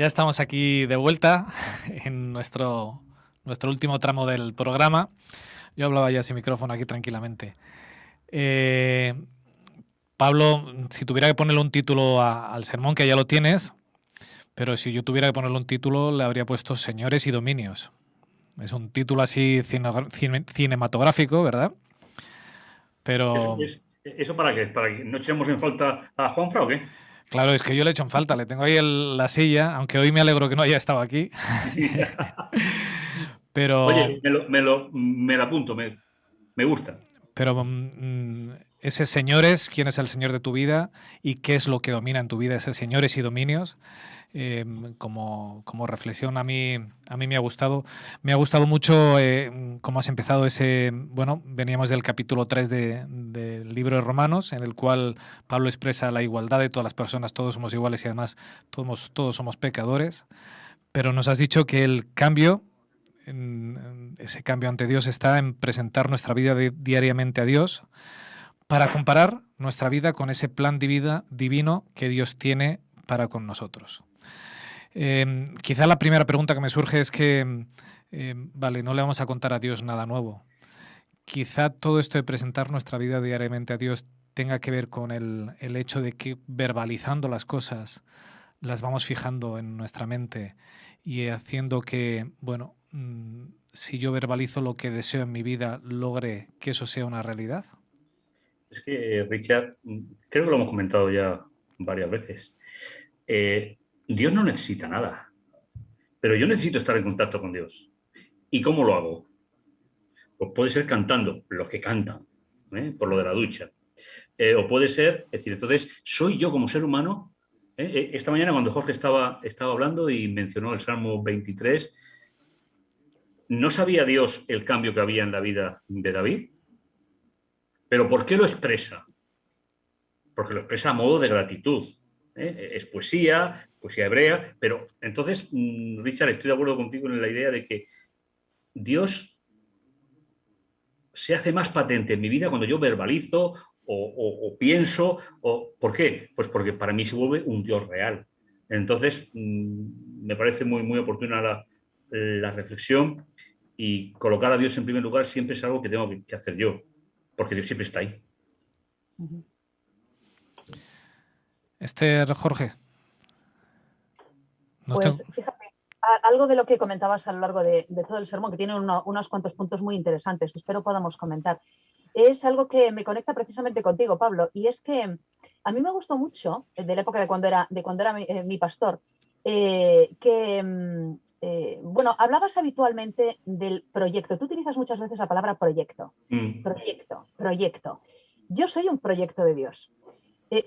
Ya estamos aquí de vuelta en nuestro último tramo del programa. Yo hablaba ya sin micrófono aquí tranquilamente. Eh, Pablo, si tuviera que ponerle un título al sermón, que ya lo tienes, pero si yo tuviera que ponerle un título, le habría puesto Señores y Dominios. Es un título así cinematográfico, ¿verdad? ¿Eso, Pero eso para qué? ¿Para que no echemos en falta a Juanfra o qué? claro, es que yo le he hecho en falta. Le tengo ahí la silla, aunque hoy me alegro que no haya estado aquí. Pero Oye, me lo apunto, me gusta. Pero ese señores, ¿quién es el señor de tu vida y qué es lo que domina en tu vida, ese señores y dominios? Como reflexión a mí me ha gustado. Me ha gustado mucho cómo has empezado ese... Bueno, veníamos del capítulo 3 del libro de Romanos, en el cual Pablo expresa la igualdad de todas las personas, todos somos iguales y además todos somos pecadores. Pero nos has dicho que el cambio ese cambio ante Dios está en presentar nuestra vida diariamente a Dios para comparar nuestra vida con ese plan de vida divino que Dios tiene para con nosotros. Quizá la primera pregunta que me surge es que, vale, no le vamos a contar a Dios nada nuevo. Quizá todo esto de presentar nuestra vida diariamente a Dios tenga que ver con el hecho de que verbalizando las cosas las vamos fijando en nuestra mente y haciendo que, bueno, si yo verbalizo lo que deseo en mi vida, logre que eso sea una realidad. Es que, Richard, creo que lo hemos comentado ya varias veces. Dios no necesita nada, pero yo necesito estar en contacto con Dios. ¿Y cómo lo hago? Pues puede ser cantando, los que cantan, por lo de la ducha. O puede ser, es decir, entonces, soy yo como ser humano. Esta mañana cuando Jorge estaba hablando y mencionó el Salmo 23, ¿no sabía Dios el cambio que había en la vida de David? ¿Pero por qué lo expresa? Porque lo expresa a modo de gratitud. Es poesía hebrea, pero entonces, Richard, estoy de acuerdo contigo en la idea de que Dios se hace más patente en mi vida cuando yo verbalizo o pienso. ¿Por qué? Pues porque para mí se vuelve un Dios real. Entonces, me parece muy, muy oportuna la reflexión, y colocar a Dios en primer lugar siempre es algo que tengo que hacer yo, porque Dios siempre está ahí. Jorge, no tengo... Pues fíjate, algo de lo que comentabas a lo largo de todo el sermón, que tiene unos cuantos puntos muy interesantes que espero podamos comentar, es algo que me conecta precisamente contigo, Pablo, y es que a mí me gustó mucho, de la época de cuando era mi pastor, bueno, hablabas habitualmente del proyecto. Tú utilizas muchas veces la palabra proyecto. Mm. Proyecto. Yo soy un proyecto de Dios.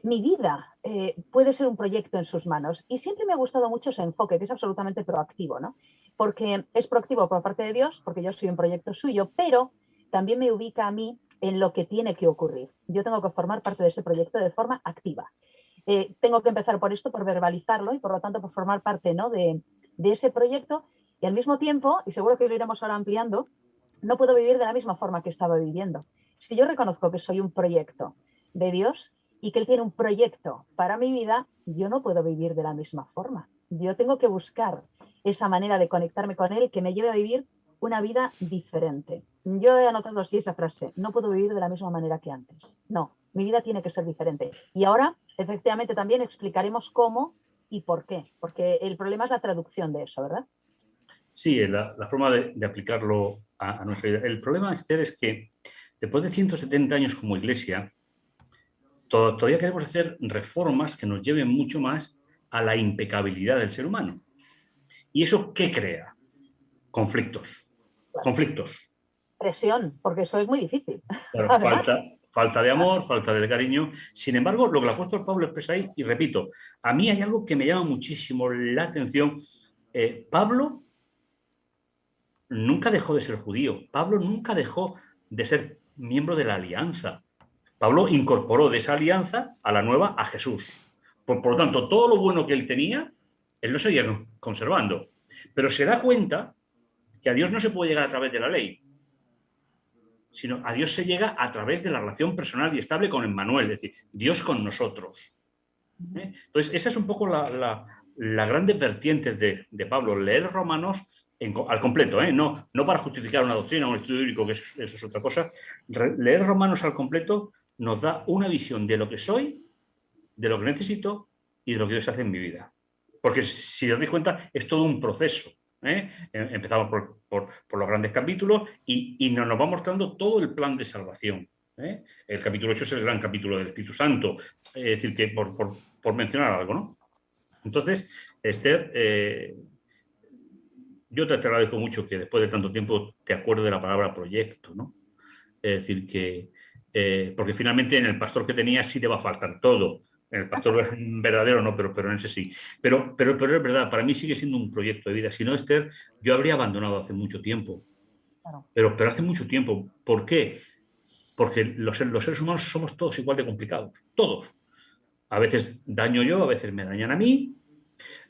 Mi vida puede ser un proyecto en sus manos, y siempre me ha gustado mucho ese enfoque, que es absolutamente proactivo, ¿no? Porque es proactivo por parte de Dios, porque yo soy un proyecto suyo, pero también me ubica a mí en lo que tiene que ocurrir. Yo tengo que formar parte de ese proyecto de forma activa. Tengo que empezar por esto, por verbalizarlo y por lo tanto por formar parte, ¿no?, de ese proyecto, y al mismo tiempo, y seguro que lo iremos ahora ampliando, no puedo vivir de la misma forma que estaba viviendo. Si yo reconozco que soy un proyecto de Dios y que Él tiene un proyecto para mi vida, yo no puedo vivir de la misma forma. Yo tengo que buscar esa manera de conectarme con Él que me lleve a vivir una vida diferente. Yo he anotado así esa frase: no puedo vivir de la misma manera que antes. No, mi vida tiene que ser diferente. Y ahora, efectivamente, también explicaremos cómo y por qué, porque el problema es la traducción de eso, ¿verdad? Sí, la forma de aplicarlo a nuestra vida. El problema, Esther, es que después de 170 años como iglesia, todavía queremos hacer reformas que nos lleven mucho más a la impecabilidad del ser humano. ¿Y eso qué crea? Conflictos. Claro. Conflictos. Presión, porque eso es muy difícil. Claro, Además, falta de amor, falta de cariño. Sin embargo, lo que el apóstol Pablo expresa ahí, y repito, a mí hay algo que me llama muchísimo la atención. Pablo nunca dejó de ser judío. Pablo nunca dejó de ser miembro de la alianza. Pablo incorporó de esa alianza a la nueva a Jesús. Por lo tanto, todo lo bueno que él tenía, él lo seguía conservando. Pero se da cuenta que a Dios no se puede llegar a través de la ley, sino a Dios se llega a través de la relación personal y estable con Emmanuel, es decir, Dios con nosotros. Entonces, esa es un poco las grandes vertientes de Pablo, leer Romanos al completo, no para justificar una doctrina o un estudio bíblico, que eso es otra cosa. Leer Romanos al completo nos da una visión de lo que soy, de lo que necesito y de lo que Dios hace en mi vida. Porque si os dais cuenta, es todo un proceso. Empezamos por los grandes capítulos y nos va mostrando todo el plan de salvación. El capítulo 8 es el gran capítulo del Espíritu Santo. Es decir, que por mencionar algo, ¿no? Entonces, Esther, yo te agradezco mucho que después de tanto tiempo te acuerdes de la palabra proyecto, ¿no? Es decir, que porque finalmente en el pastor que tenías sí te va a faltar todo. En el pastor verdadero no, pero en ese sí. Pero es verdad, para mí sigue siendo un proyecto de vida. Si no, Esther, yo habría abandonado hace mucho tiempo. Claro. Pero hace mucho tiempo. ¿Por qué? Porque los seres humanos somos todos igual de complicados. Todos. A veces daño yo, a veces me dañan a mí.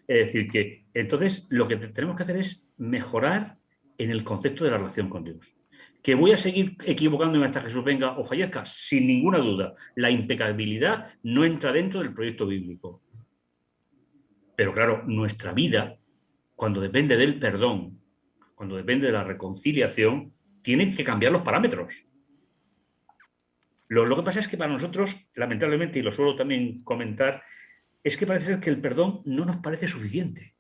Es decir, que entonces lo que tenemos que hacer es mejorar en el concepto de la relación con Dios. ¿Que voy a seguir equivocándome hasta que Jesús venga o fallezca? Sin ninguna duda. La impecabilidad no entra dentro del proyecto bíblico. Pero claro, nuestra vida, cuando depende del perdón, cuando depende de la reconciliación, tiene que cambiar los parámetros. Lo que pasa es que para nosotros, lamentablemente, y lo suelo también comentar, es que parece ser que el perdón no nos parece suficiente.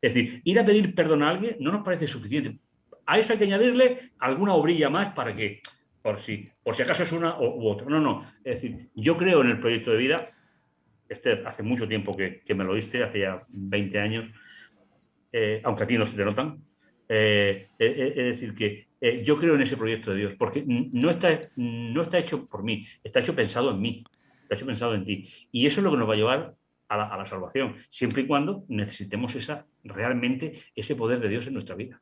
Es decir, ir a pedir perdón a alguien no nos parece suficiente. A eso hay que añadirle alguna obrilla más para que, por si acaso es una u otra. No. Es decir, yo creo en el proyecto de vida. Hace mucho tiempo que me lo diste, hace ya 20 años, aunque a ti no se te notan. Es decir, que yo creo en ese proyecto de Dios, porque no está hecho por mí, está hecho pensado en mí, está hecho pensado en ti. Y eso es lo que nos va a llevar a la salvación, siempre y cuando necesitemos realmente ese poder de Dios en nuestra vida.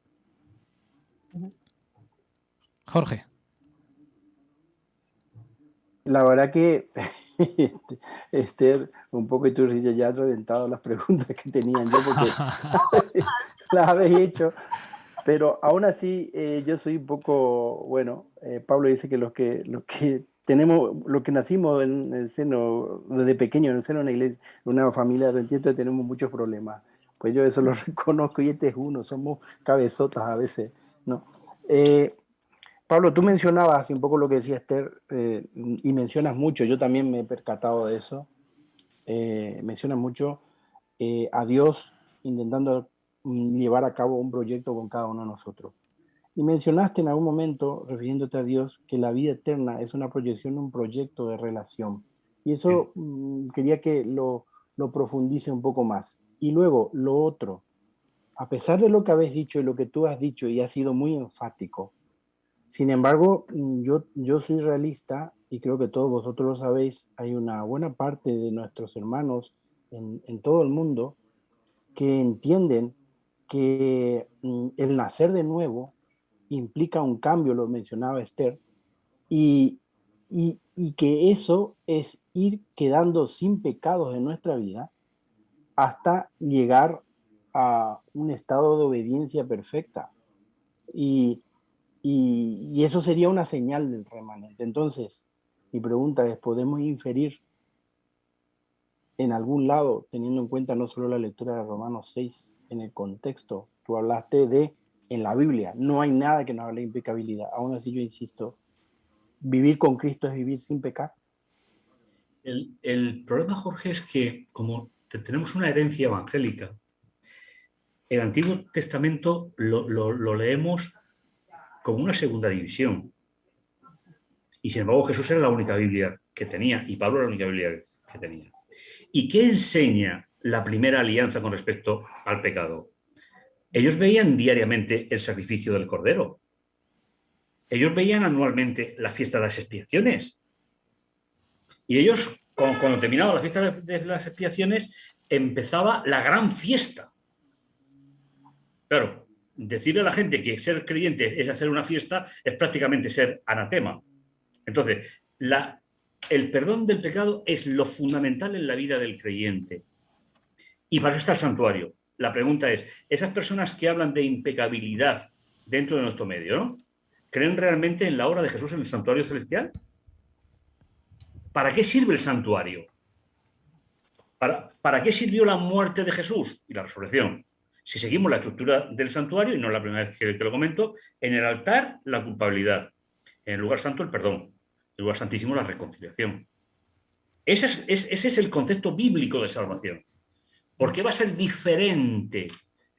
Jorge. La verdad que Esther, un poco y tú ya has reventado las preguntas que tenían yo porque las habéis hecho, pero aún así yo soy un poco, bueno, Pablo dice que los que tenemos, los que nacimos en el seno, desde pequeño en el seno de una iglesia, una familia rentiente, tenemos muchos problemas. Pues yo eso lo reconozco y este es uno, somos cabezotas a veces, ¿no? Pablo, tú mencionabas así un poco lo que decía Esther y mencionas mucho, yo también me he percatado de eso, mencionas mucho a Dios intentando llevar a cabo un proyecto con cada uno de nosotros. Y mencionaste en algún momento, refiriéndote a Dios, que la vida eterna es una proyección, un proyecto de relación. Y eso quería que lo profundice un poco más. Y luego, lo otro, a pesar de lo que habéis dicho y lo que tú has dicho y has sido muy enfático, sin embargo, yo soy realista y creo que todos vosotros lo sabéis, hay una buena parte de nuestros hermanos en todo el mundo que entienden que el nacer de nuevo implica un cambio, lo mencionaba Esther, y que eso es ir quedando sin pecados en nuestra vida hasta llegar a un estado de obediencia perfecta. Y eso sería una señal del remanente. Entonces, mi pregunta es, ¿podemos inferir en algún lado, teniendo en cuenta no solo la lectura de Romanos 6 en el contexto? Tú hablaste de, en la Biblia, no hay nada que nos hable de impecabilidad. Aún así yo insisto, ¿vivir con Cristo es vivir sin pecar? El problema, Jorge, es que como tenemos una herencia evangélica, el Antiguo Testamento lo leemos como una segunda división. Y sin embargo Jesús era la única Biblia que tenía y Pablo era la única Biblia que tenía. ¿Y qué enseña la primera alianza con respecto al pecado? Ellos veían diariamente el sacrificio del Cordero. Ellos veían anualmente la fiesta de las expiaciones. Y ellos, cuando terminaba la fiesta de las expiaciones, empezaba la gran fiesta. Claro, decirle a la gente que ser creyente es hacer una fiesta es prácticamente ser anatema. Entonces, el perdón del pecado es lo fundamental en la vida del creyente. Y para eso está el santuario. La pregunta es, esas personas que hablan de impecabilidad dentro de nuestro medio, ¿no? ¿Creen realmente en la obra de Jesús en el santuario celestial? ¿Para qué sirve el santuario? ¿Para qué sirvió la muerte de Jesús y la resurrección? Si seguimos la estructura del santuario, y no es la primera vez que lo comento, en el altar la culpabilidad, en el lugar santo el perdón, en el lugar santísimo la reconciliación. Ese es el concepto bíblico de salvación. ¿Por qué va a ser diferente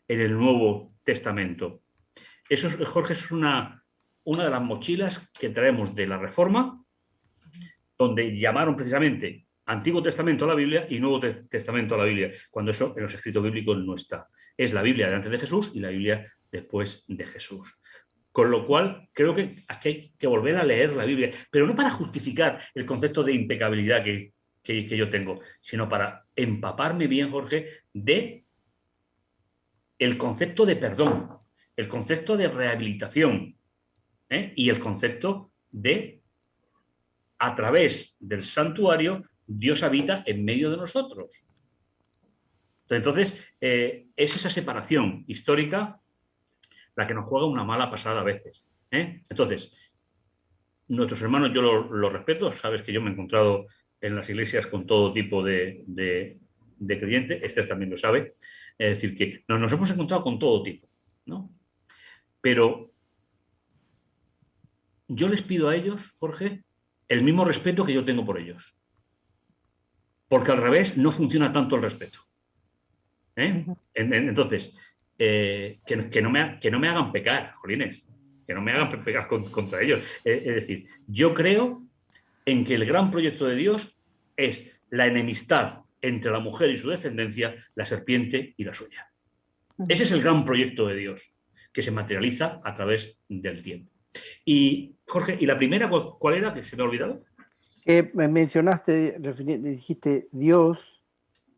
en el Nuevo Testamento? Eso, Jorge, es una de las mochilas que traemos de la Reforma, donde llamaron precisamente Antiguo Testamento a la Biblia y Nuevo Testamento a la Biblia, cuando eso en los escritos bíblicos no está. Es la Biblia de antes de Jesús y la Biblia después de Jesús. Con lo cual, creo que aquí hay que volver a leer la Biblia, pero no para justificar el concepto de impecabilidad que yo tengo, sino para empaparme bien, Jorge, de el concepto de perdón, el concepto de rehabilitación, y el concepto de, a través del santuario, Dios habita en medio de nosotros. Entonces, es esa separación histórica la que nos juega una mala pasada a veces. Entonces, nuestros hermanos, yo los respeto, sabes que yo me he encontrado en las iglesias con todo tipo de creyentes, Esther también lo sabe, es decir, que nos hemos encontrado con todo tipo, ¿no? Pero yo les pido a ellos, Jorge, el mismo respeto que yo tengo por ellos. Porque al revés no funciona tanto el respeto. Entonces, que no me hagan pecar, jolines, que no me hagan pecar contra ellos. Es decir, yo creo en que el gran proyecto de Dios es la enemistad entre la mujer y su descendencia, la serpiente y la suya. Ese es el gran proyecto de Dios, que se materializa a través del tiempo. Y, Jorge, ¿y la primera cuál era? Que se me ha olvidado. Que mencionaste, dijiste, Dios,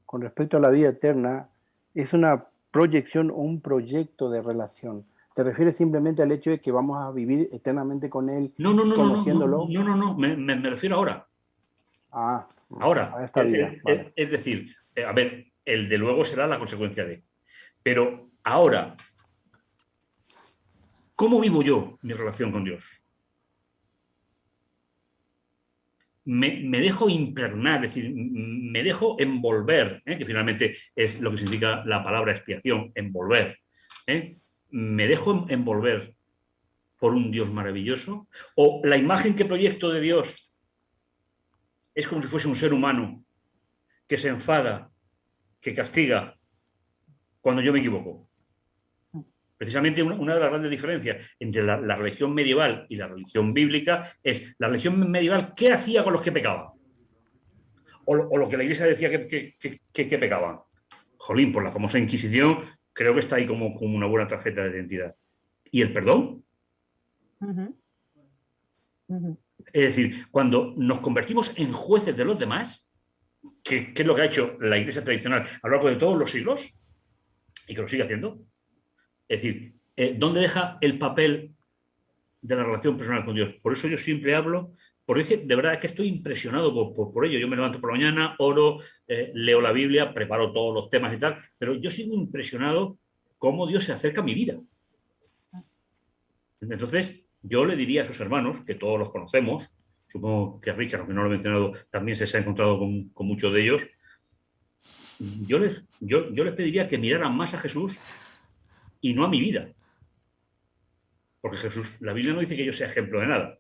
con respecto a la vida eterna, es una proyección o un proyecto de relación. ¿Te refieres simplemente al hecho de que vamos a vivir eternamente con Él, conociéndolo? No, me refiero ahora. Ahora, a esta vida. Vale. Es decir, a ver, el de luego será la consecuencia de. Pero ahora, ¿cómo vivo yo mi relación con Dios? Me dejo impregnar, es decir, me dejo envolver, que finalmente es lo que significa la palabra expiación, envolver. Me dejo envolver por un Dios maravilloso, o la imagen que proyecto de Dios es como si fuese un ser humano que se enfada, que castiga cuando yo me equivoco. Precisamente una de las grandes diferencias entre la religión medieval y la religión bíblica es la religión medieval, ¿qué hacía con los que pecaban? O lo que la Iglesia decía que pecaban. Jolín, por la famosa Inquisición, creo que está ahí como una buena tarjeta de identidad. ¿Y el perdón? Es decir, cuando nos convertimos en jueces de los demás, que es lo que ha hecho la Iglesia tradicional a lo largo de todos los siglos, y que lo sigue haciendo. Es decir, ¿dónde deja el papel de la relación personal con Dios? Por eso yo siempre hablo, porque de verdad es que estoy impresionado por ello. Yo me levanto por la mañana, oro, leo la Biblia, preparo todos los temas y tal, pero yo sigo impresionado cómo Dios se acerca a mi vida. Entonces, yo le diría a sus hermanos, que todos los conocemos, supongo que Richard, aunque no lo he mencionado, también se ha encontrado con muchos de ellos, yo les pediría que miraran más a Jesús y no a mi vida. Porque Jesús, la Biblia no dice que yo sea ejemplo de nada.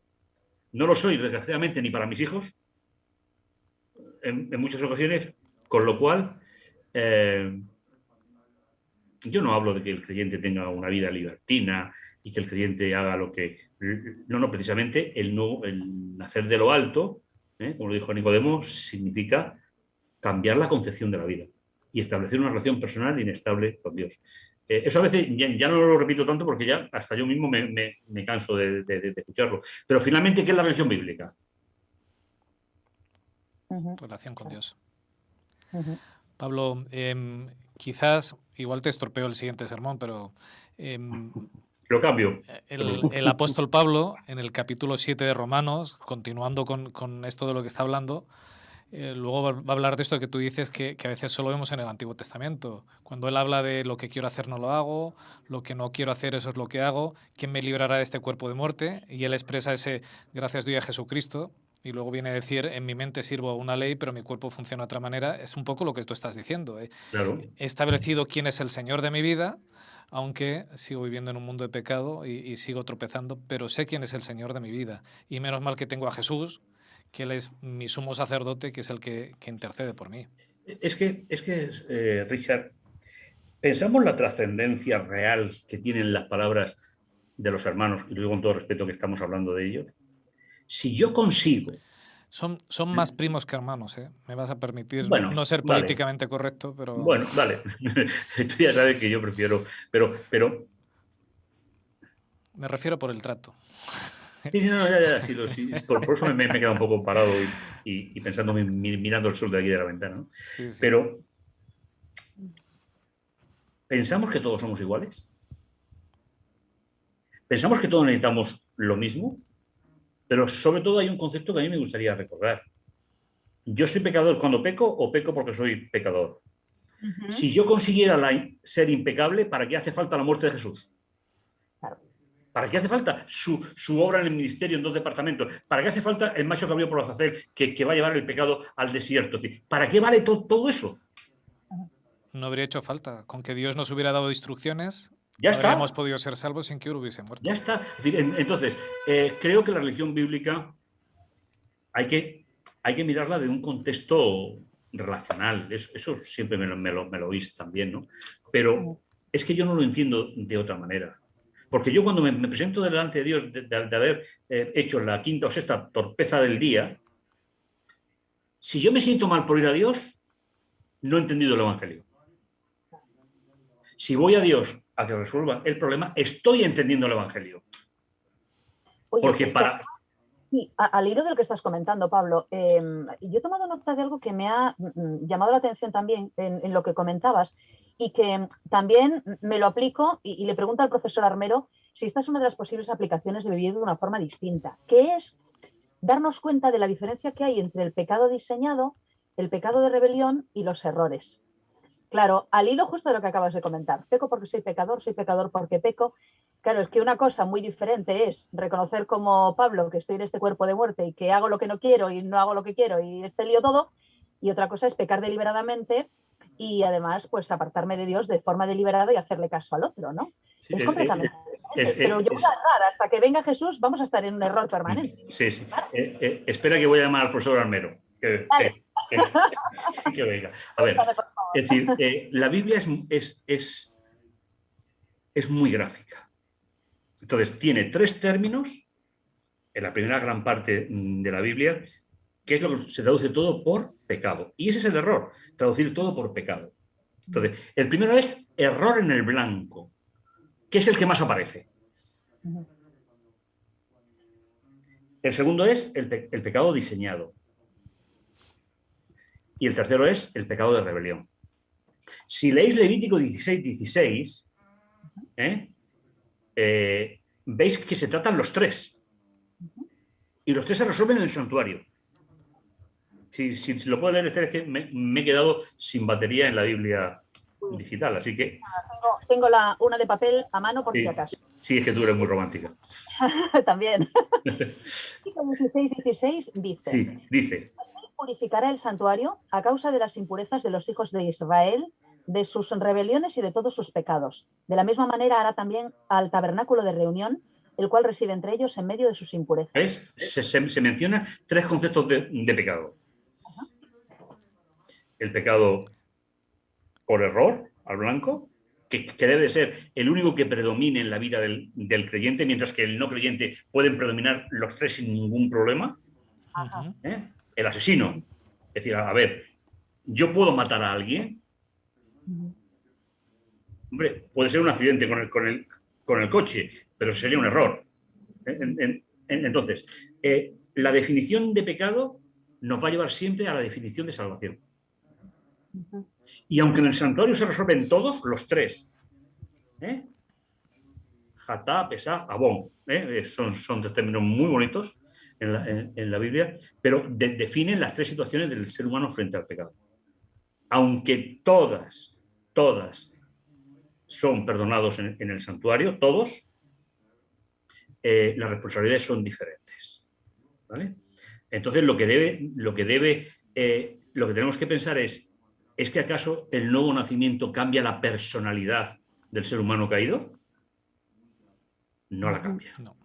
No lo soy, desgraciadamente, ni para mis hijos, en muchas ocasiones, con lo cual yo no hablo de que el creyente tenga una vida libertina y que el creyente haga lo que... No, precisamente el nacer de lo alto, como lo dijo Nicodemo, significa cambiar la concepción de la vida y establecer una relación personal inestable con Dios. Eso a veces ya no lo repito tanto porque ya hasta yo mismo me canso de escucharlo. Pero finalmente, ¿qué es la religión bíblica? Relación con Dios. Pablo, quizás, igual te estropeo el siguiente sermón, pero... Lo cambio. El apóstol Pablo, en el capítulo 7 de Romanos, continuando con esto de lo que está hablando, luego va a hablar de esto que tú dices que a veces solo vemos en el Antiguo Testamento. Cuando él habla de lo que quiero hacer no lo hago, lo que no quiero hacer eso es lo que hago, ¿quién me librará de este cuerpo de muerte? Y él expresa ese gracias doy a Jesucristo. y luego viene a decir, en mi mente sirvo a una ley, pero mi cuerpo funciona de otra manera, es un poco lo que tú estás diciendo. Claro. He establecido quién es el Señor de mi vida, aunque sigo viviendo en un mundo de pecado y sigo tropezando, pero sé quién es el Señor de mi vida. Y menos mal que tengo a Jesús, que Él es mi sumo sacerdote, que es el que intercede por mí. Richard, pensamos la trascendencia real que tienen las palabras de los hermanos, y lo digo con todo respeto que estamos hablando de ellos. Si yo consigo... Son más primos que hermanos, ¿eh? Me vas a permitir Bueno, no ser vale. políticamente correcto, pero... Bueno, vale. Tú ya sabes que yo prefiero... Pero me refiero por el trato. sí, no, ya, sí, por eso me he quedado un poco parado y pensando, mirando el sol de aquí de la ventana, ¿no? Sí. Pero, ¿pensamos que todos somos iguales? ¿Pensamos que todos necesitamos lo mismo? Pero sobre todo hay un concepto que a mí me gustaría recordar. ¿Yo soy pecador cuando peco o peco porque soy pecador? Si yo consiguiera ser impecable, ¿para qué hace falta la muerte de Jesús? ¿Para qué hace falta su obra en el ministerio en 2 departamentos? ¿Para qué hace falta el macho cabrío por hacer que va a llevar el pecado al desierto? ¿Para qué vale todo eso? No habría hecho falta. Con que Dios nos hubiera dado instrucciones, ya está. habríamos podido ser salvos sin que Él hubiese muerto. Ya está. Entonces, creo que la religión bíblica hay que mirarla de un contexto relacional. Eso siempre me lo oís también, ¿no? Pero es que yo no lo entiendo de otra manera. Porque yo cuando me presento delante de Dios de haber hecho la 5ª o 6ª torpeza del día, si yo me siento mal por ir a Dios, no he entendido el Evangelio. Si voy a Dios a que resuelva el problema, estoy entendiendo el Evangelio. Oye, porque para... Sí, al hilo de lo que estás comentando, Pablo, yo he tomado nota de algo que me ha llamado la atención también en lo que comentabas y que también me lo aplico y le pregunto al profesor Armero si esta es una de las posibles aplicaciones de vivir de una forma distinta, que es darnos cuenta de la diferencia que hay entre el pecado diseñado, el pecado de rebelión y los errores. Claro, al hilo justo de lo que acabas de comentar, peco porque soy pecador porque peco. Claro, es que una cosa muy diferente es reconocer como Pablo que estoy en este cuerpo de muerte y que hago lo que no quiero y no hago lo que quiero y este lío todo, y otra cosa es pecar deliberadamente y además pues apartarme de Dios de forma deliberada y hacerle caso al otro, ¿no? Sí, es completamente diferente. Pero yo voy a andar, hasta que venga Jesús vamos a estar en un error permanente. Sí. Espera que voy a llamar al profesor Armero. Que venga. A ver, es decir, la Biblia es muy gráfica. Entonces, tiene 3 términos en la primera gran parte de la Biblia, que es lo que se traduce todo por pecado. Y ese es el error, traducir todo por pecado. Entonces, el primero es error en el blanco, que es el que más aparece. El segundo es el pecado diseñado. Y el tercero es el pecado de rebelión. Si leéis Levítico 16:16, veis que se tratan los 3. Y los 3 se resuelven en el santuario. Si lo puedo leer, es que me he quedado sin batería en la Biblia digital, así que... Tengo una de papel a mano por si acaso. Sí, es que tú eres muy romántica. También. 16:16 dice... Sí, dice... Purificará el santuario a causa de las impurezas de los hijos de Israel, de sus rebeliones y de todos sus pecados. De la misma manera hará también al tabernáculo de reunión, el cual reside entre ellos en medio de sus impurezas. Se mencionan 3 conceptos de pecado. El pecado por error, al blanco, que debe ser el único que predomine en la vida del creyente, mientras que el no creyente pueden predominar los 3 sin ningún problema. El asesino. Es decir, a ver, ¿yo puedo matar a alguien? Hombre, puede ser un accidente con el coche, pero sería un error. Entonces, la definición de pecado nos va a llevar siempre a la definición de salvación. Y aunque en el santuario se resuelven todos, los 3, Jatá, Pesá, Abón, son 3 términos muy bonitos en la Biblia, pero definen las 3 situaciones del ser humano frente al pecado. Aunque todas son perdonados en el santuario, todos, las responsabilidades son diferentes. ¿Vale? Entonces lo que tenemos que pensar es que acaso el nuevo nacimiento cambia la personalidad del ser humano caído. No la cambia. No.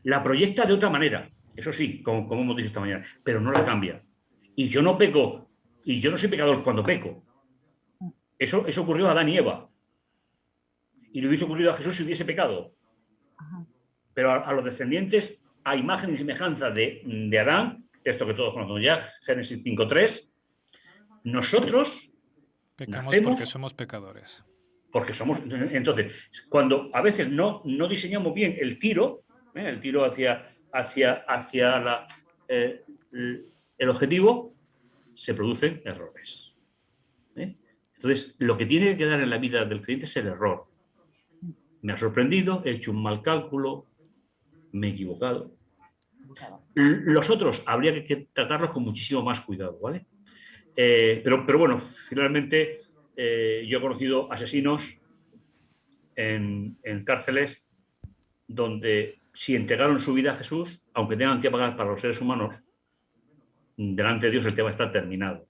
La proyecta de otra manera, eso sí, como hemos dicho esta mañana, pero no la cambia. Y yo no peco, y yo no soy pecador cuando peco. Eso ocurrió a Adán y Eva. Y le hubiese ocurrido a Jesús si hubiese pecado. Pero a los descendientes, a imagen y semejanza de Adán, texto que todos conocemos ya, Génesis 5:3, nosotros Pecamos nacemos porque somos pecadores. porque somos. Entonces, cuando a veces no diseñamos bien el tiro hacia el objetivo, se producen errores. Entonces, lo que tiene que quedar en la vida del creyente es el error. Me ha sorprendido, he hecho un mal cálculo, me he equivocado. Los otros habría que tratarlos con muchísimo más cuidado, ¿vale? Pero bueno, finalmente yo he conocido asesinos en cárceles donde si entregaron su vida a Jesús, aunque tengan que pagar para los seres humanos, delante de Dios el tema está terminado.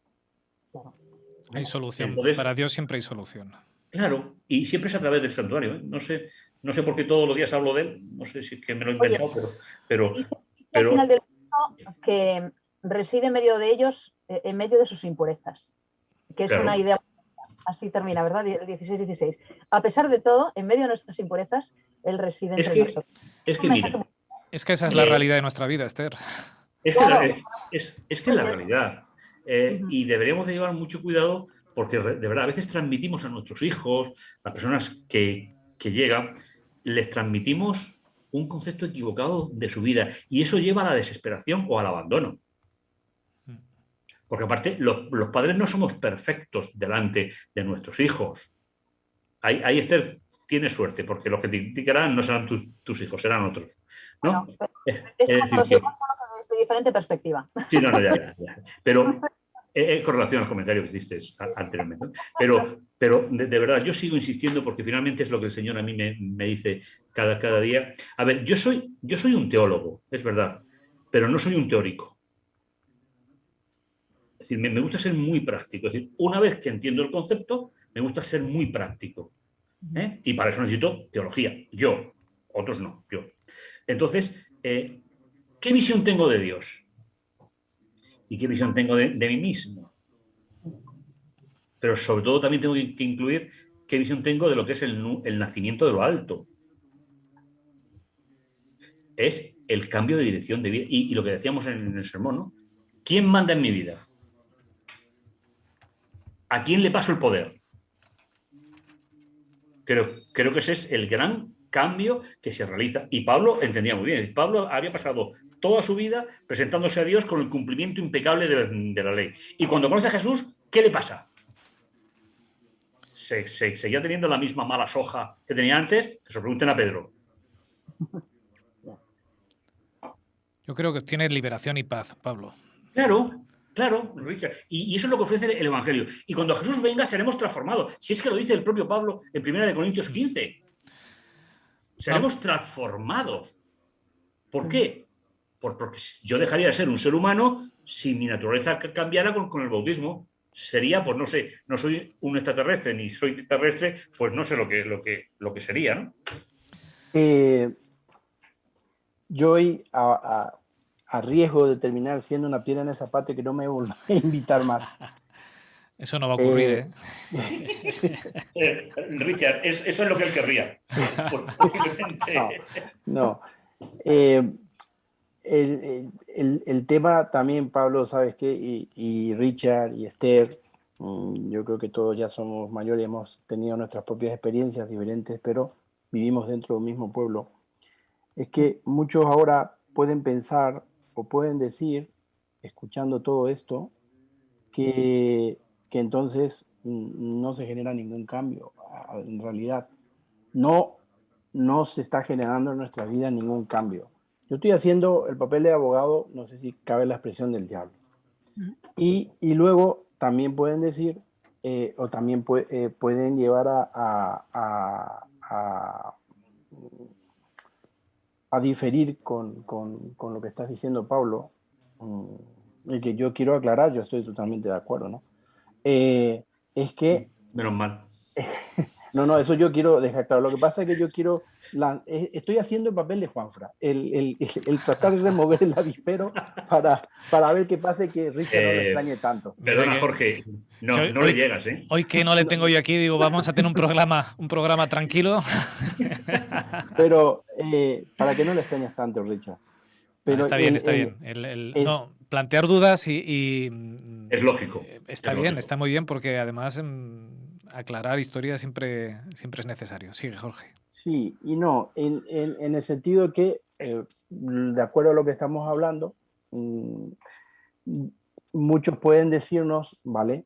Hay solución. Entonces, para Dios siempre hay solución. Claro, y siempre es a través del santuario. No sé por qué todos los días hablo de él, no sé si es que me lo he inventado, pero al final del mundo que reside en medio de ellos, en medio de sus impurezas, que es claro. Una idea. Así termina, ¿verdad? 16-16. A pesar de todo, en medio de nuestras impurezas, Él reside entre nosotros. Es que mira, es que esa es la realidad de nuestra vida, Esther. Es que es la realidad. Y deberíamos de llevar mucho cuidado porque de verdad a veces transmitimos a nuestros hijos, a las personas que llegan, les transmitimos un concepto equivocado de su vida y eso lleva a la desesperación o al abandono. Porque aparte, los padres no somos perfectos delante de nuestros hijos. Ahí Esther tiene suerte, porque los que te criticarán no serán tus hijos, serán otros. ¿No? Bueno, es como los hijos, solo que desde diferente perspectiva. Sí, no, ya. Pero con relación al comentario que hiciste anteriormente. Pero de verdad, yo sigo insistiendo porque finalmente es lo que el Señor a mí me dice cada día. A ver, yo soy un teólogo, es verdad, pero no soy un teórico. Es decir, me gusta ser muy práctico. Es decir, una vez que entiendo el concepto, me gusta ser muy práctico. Y para eso necesito teología. Yo, otros no, yo. Entonces, ¿qué visión tengo de Dios? ¿Y qué visión tengo de mí mismo? Pero sobre todo también tengo que incluir qué visión tengo de lo que es el nacimiento de lo alto. Es el cambio de dirección de vida. Y lo que decíamos en el sermón, ¿no? ¿Quién manda en mi vida? ¿A quién le paso el poder? Creo que ese es el gran cambio que se realiza. Y Pablo entendía muy bien. Pablo había pasado toda su vida presentándose a Dios con el cumplimiento impecable de la ley. Y cuando conoce a Jesús, ¿qué le pasa? ¿Seguía teniendo la misma mala soja que tenía antes? Que se lo pregunten a Pedro. Yo creo que tiene liberación y paz, Pablo. Claro, Richard. Y eso es lo que ofrece el Evangelio. Y cuando Jesús venga seremos transformados. Si es que lo dice el propio Pablo en 1 Corintios 15. Seremos transformados. ¿Por qué? Porque yo dejaría de ser un ser humano si mi naturaleza cambiara con el bautismo. Sería, pues no sé, no soy un extraterrestre ni soy terrestre, pues no sé lo que sería, ¿no? Yo hoy, a riesgo de terminar siendo una piedra en el zapato y que no me vuelvan a invitar más. Eso no va a ocurrir, Richard, eso es lo que él querría. Posiblemente. No. El tema también, Pablo, ¿sabes qué? Y Richard y Esther, yo creo que todos ya somos mayores, hemos tenido nuestras propias experiencias diferentes, pero vivimos dentro del mismo pueblo. Es que muchos ahora pueden pensar o pueden decir, escuchando todo esto, que entonces no se genera ningún cambio. En realidad, no se está generando en nuestra vida ningún cambio. Yo estoy haciendo el papel de abogado, no sé si cabe la expresión del diablo. Y luego también pueden decir, o también pueden llevar a a diferir con lo que estás diciendo, Pablo, el que yo quiero aclarar, yo estoy totalmente de acuerdo, ¿no? Es que Menos mal. no, eso yo quiero dejar claro. Lo que pasa es que yo quiero, estoy haciendo el papel de Juanfra, el tratar de remover el avispero para ver qué pasa y que Richard no lo extrañe tanto. Mira Perdona, que- Jorge, no que le llegas, ¿eh? Hoy que no le tengo yo aquí, digo, vamos a tener un programa tranquilo. Pero para que no lo extrañes tanto, Richard. No, Pero está bien, está bien. es, Plantear dudas Es lógico. está es bien, lógico. está muy bien, porque además aclarar historias siempre es necesario. Sigue, Jorge. sí y no, en el sentido que, de acuerdo a lo que estamos hablando, muchos pueden decirnos, ¿vale?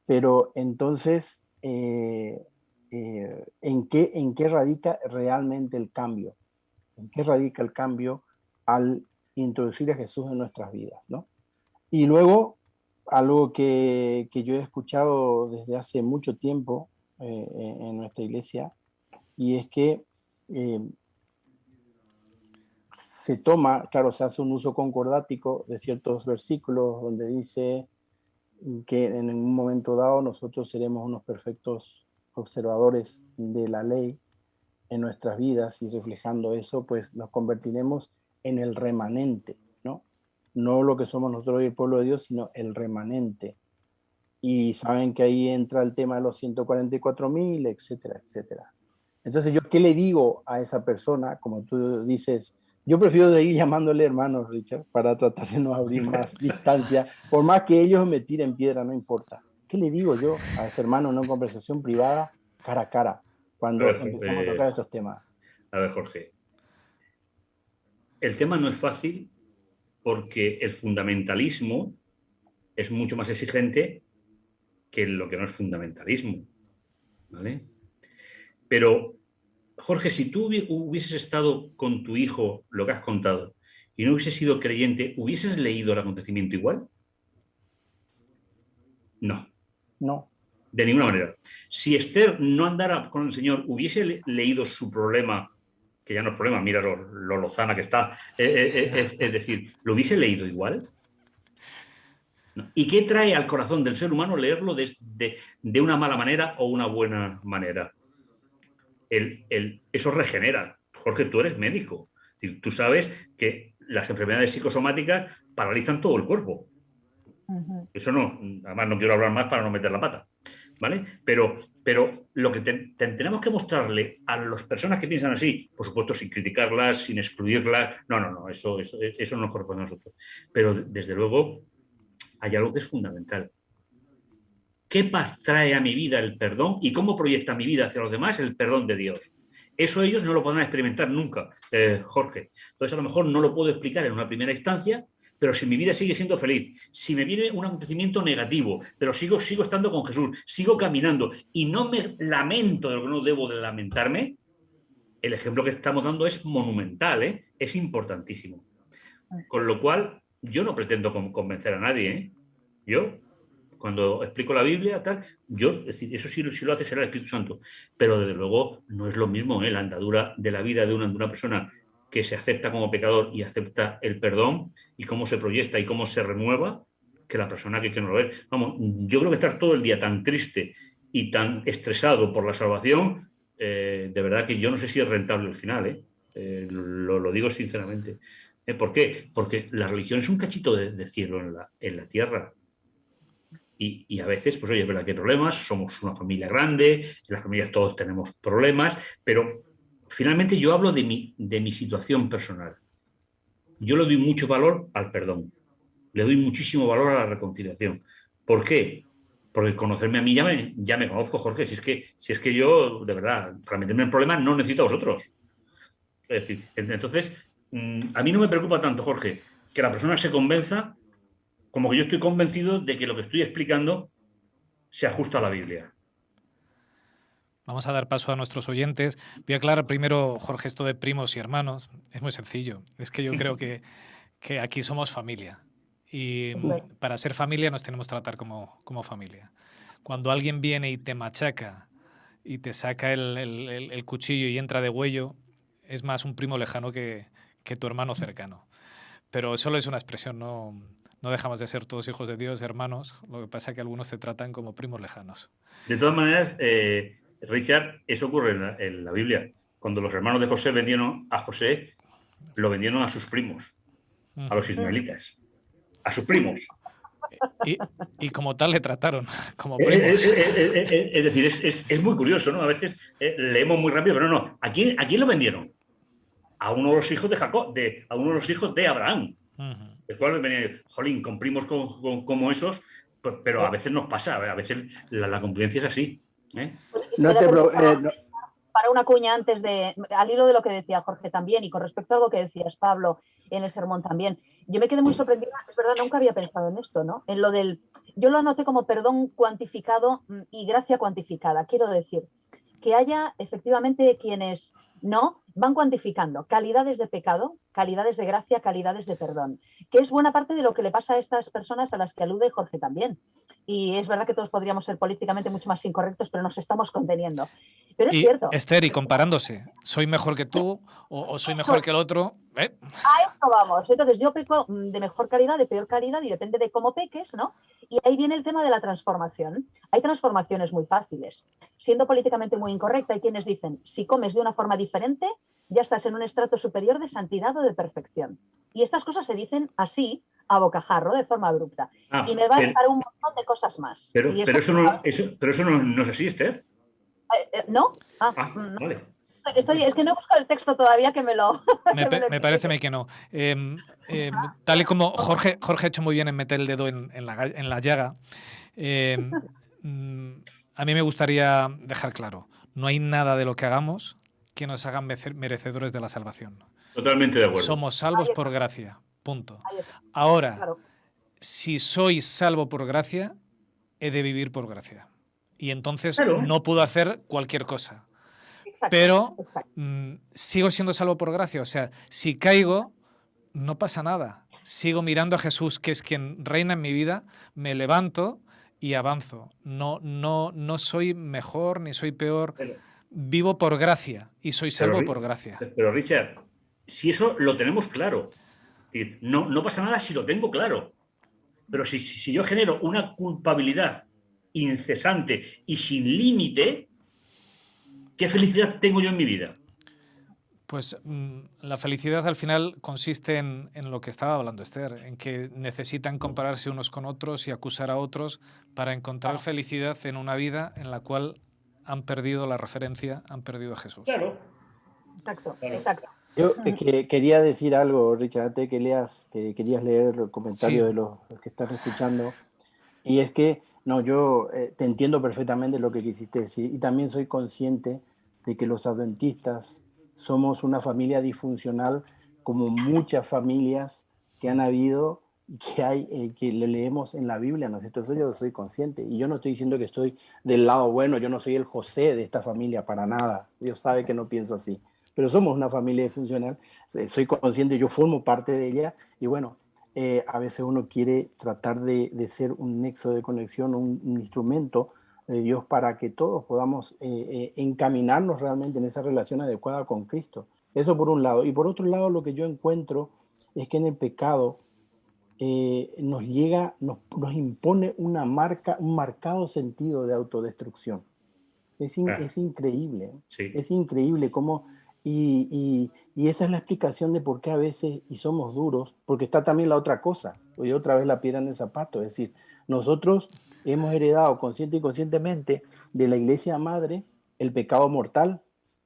Pero entonces, ¿en qué radica realmente el cambio? ¿En qué radica el cambio al introducir a Jesús en nuestras vidas, ¿no? Y luego, algo que yo he escuchado desde hace mucho tiempo en nuestra iglesia, y es que se toma, claro, se hace un uso concordático de ciertos versículos donde dice que en un momento dado nosotros seremos unos perfectos observadores de la ley en nuestras vidas, y reflejando eso, pues nos convertiremos en el remanente, ¿no? No lo que somos nosotros y el pueblo de Dios, sino el remanente. Y saben que ahí entra el tema de los 144.000, etcétera, etcétera. Entonces, ¿yo qué le digo a esa persona? Como tú dices, yo prefiero de ir llamándole hermanos, Richard, para tratar de no abrir más distancia, por más que ellos me tiren piedra, no importa. ¿Qué le digo yo a ese hermano en una conversación privada, cara a cara, cuando empezamos a tocar estos temas? A ver, Jorge. El tema no es fácil porque el fundamentalismo es mucho más exigente que lo que no es fundamentalismo, ¿vale? Pero, Jorge, si tú hubieses estado con tu hijo, lo que has contado, y no hubieses sido creyente, ¿hubieses leído el acontecimiento igual? No, No, de ninguna manera. Si Esther no andara con el Señor, ¿hubiese leído su problema? Que ya no es problema, mira lo lozana que está. Es decir, ¿lo hubiese leído igual? ¿No? ¿Y qué trae al corazón del ser humano leerlo de una mala manera o una buena manera? Eso regenera. Jorge, tú eres médico. Es decir, tú sabes que las enfermedades psicosomáticas paralizan todo el cuerpo. Eso no, además no quiero hablar más para no meter la pata, ¿vale? Pero lo que tenemos que mostrarle a las personas que piensan así, por supuesto sin criticarlas, sin excluirlas, no, eso no corresponde a nosotros. Pero desde luego hay algo que es fundamental. ¿Qué paz trae a mi vida el perdón y cómo proyecta mi vida hacia los demás el perdón de Dios? Eso ellos no lo podrán experimentar nunca, Jorge. Entonces, a lo mejor no lo puedo explicar en una primera instancia, pero si mi vida sigue siendo feliz, si me viene un acontecimiento negativo, pero sigo estando con Jesús, sigo caminando y no me lamento de lo que no debo de lamentarme, el ejemplo que estamos dando es monumental, ¿eh? Es importantísimo. Con lo cual, yo no pretendo convencer a nadie, ¿eh? Yo, cuando explico la Biblia, tal, es decir, eso sí lo hace será el Espíritu Santo, pero desde luego no es lo mismo, ¿eh? La andadura de la vida de una persona que se acepta como pecador y acepta el perdón y cómo se proyecta y cómo se renueva, que la persona que no lo ve. Vamos, yo creo que estar todo el día tan triste y tan estresado por la salvación, de verdad que yo no sé si es rentable al final, ¿eh? Lo digo sinceramente. ¿Por qué? Porque la religión es un cachito de cielo en la tierra. Y a veces, pues oye, es verdad que hay problemas, somos una familia grande, en las familias todos tenemos problemas, pero finalmente yo hablo de mi situación personal. Yo le doy mucho valor al perdón, le doy muchísimo valor a la reconciliación. ¿Por qué? Porque conocerme a mí ya me conozco, Jorge. Si es que yo, de verdad, para meterme en problemas no necesito a vosotros. Es decir, entonces, a mí no me preocupa tanto, Jorge, que la persona se convenza como que yo estoy convencido de que lo que estoy explicando se ajusta a la Biblia. Vamos a dar paso a nuestros oyentes. Voy a aclarar primero, Jorge, esto de primos y hermanos. Es muy sencillo. Es que yo creo que aquí somos familia. Y para ser familia nos tenemos que tratar como familia. Cuando alguien viene y te machaca y te saca el cuchillo y entra de huello, es más un primo lejano que tu hermano cercano. Pero solo es una expresión, no dejamos de ser todos hijos de Dios, hermanos. Lo que pasa es que algunos se tratan como primos lejanos. De todas maneras, Richard, eso ocurre en la Biblia. Cuando los hermanos de José vendieron a José, lo vendieron a sus primos, a los ismaelitas, a sus primos. Y como tal le trataron, como primos. Es decir, es muy curioso, ¿no? A veces leemos muy rápido, pero no. ¿A quién lo vendieron? A uno de los hijos de Jacob, a uno de los hijos de Abraham. El cual venía, jolín, con primos como esos, pues, pero a veces nos pasa, a veces la convivencia es así. Para una cuña antes al hilo de lo que decía Jorge también, y con respecto a algo que decías, Pablo, en el sermón también, yo me quedé muy sorprendida, es verdad, nunca había pensado en esto, ¿no? En lo yo lo anoté como perdón cuantificado y gracia cuantificada. Quiero decir, que haya efectivamente quienes no van cuantificando calidades de pecado, calidades de gracia, calidades de perdón, que es buena parte de lo que le pasa a estas personas a las que alude Jorge también. Y es verdad que todos podríamos ser políticamente mucho más incorrectos, pero nos estamos conteniendo. Pero es cierto. Esther, y comparándose, ¿soy mejor que tú o soy mejor que el otro? A eso vamos. Entonces yo peco de mejor calidad, de peor calidad, y depende de cómo peques, ¿no? Y ahí viene el tema de la transformación. Hay transformaciones muy fáciles. Siendo políticamente muy incorrecta, hay quienes dicen, si comes de una forma diferente, ya estás en un estrato superior de santidad o de perfección. Y estas cosas se dicen así, a bocajarro, de forma abrupta. Y me vale para un montón de cosas más. Pero eso no es así, Esther. ¿No? Vale. Es que no he buscado el texto todavía que me lo... me parece que no. Tal y como Jorge ha hecho muy bien en meter el dedo en la llaga, a mí me gustaría dejar claro, no hay nada de lo que hagamos que nos hagan merecedores de la salvación. Totalmente de acuerdo. Somos salvos por gracia, punto. Ahora, claro, si soy salvo por gracia, he de vivir por gracia. Y entonces no puedo hacer cualquier cosa. Pero sigo siendo salvo por gracia. O sea, si caigo, no pasa nada. Sigo mirando a Jesús, que es quien reina en mi vida, me levanto y avanzo. No soy mejor ni soy peor. Vivo por gracia y soy salvo por gracia. Pero Richard, si eso lo tenemos claro, es decir, no pasa nada si lo tengo claro. Pero si yo genero una culpabilidad incesante y sin límite, ¿qué felicidad tengo yo en mi vida? Pues la felicidad al final consiste en lo que estaba hablando Esther, en que necesitan compararse unos con otros y acusar a otros para encontrar felicidad en una vida en la cual han perdido la referencia, han perdido a Jesús. Claro. Exacto. Yo quería decir algo, Richard, antes que querías leer el comentario de los que están escuchando. Y es que, yo te entiendo perfectamente lo que quisiste decir. Y también soy consciente de que los adventistas somos una familia disfuncional, como muchas familias que han habido y que hay, que le leemos en la Biblia, ¿no? Entonces yo soy consciente. Y yo no estoy diciendo que estoy del lado bueno, yo no soy el José de esta familia, para nada. Dios sabe que no pienso así. Pero somos una familia disfuncional, soy consciente, yo formo parte de ella, y bueno, a veces uno quiere tratar de ser un nexo de conexión, un instrumento de Dios para que todos podamos encaminarnos realmente en esa relación adecuada con Cristo. Eso por un lado. Y por otro lado, lo que yo encuentro es que en el pecado nos impone un marcado sentido de autodestrucción. Es increíble. Sí. Es increíble cómo... Y esa es la explicación de por qué a veces somos duros, porque está también la otra cosa, y otra vez la piedra en el zapato. Es decir, nosotros hemos heredado consciente y conscientemente de la iglesia madre el pecado mortal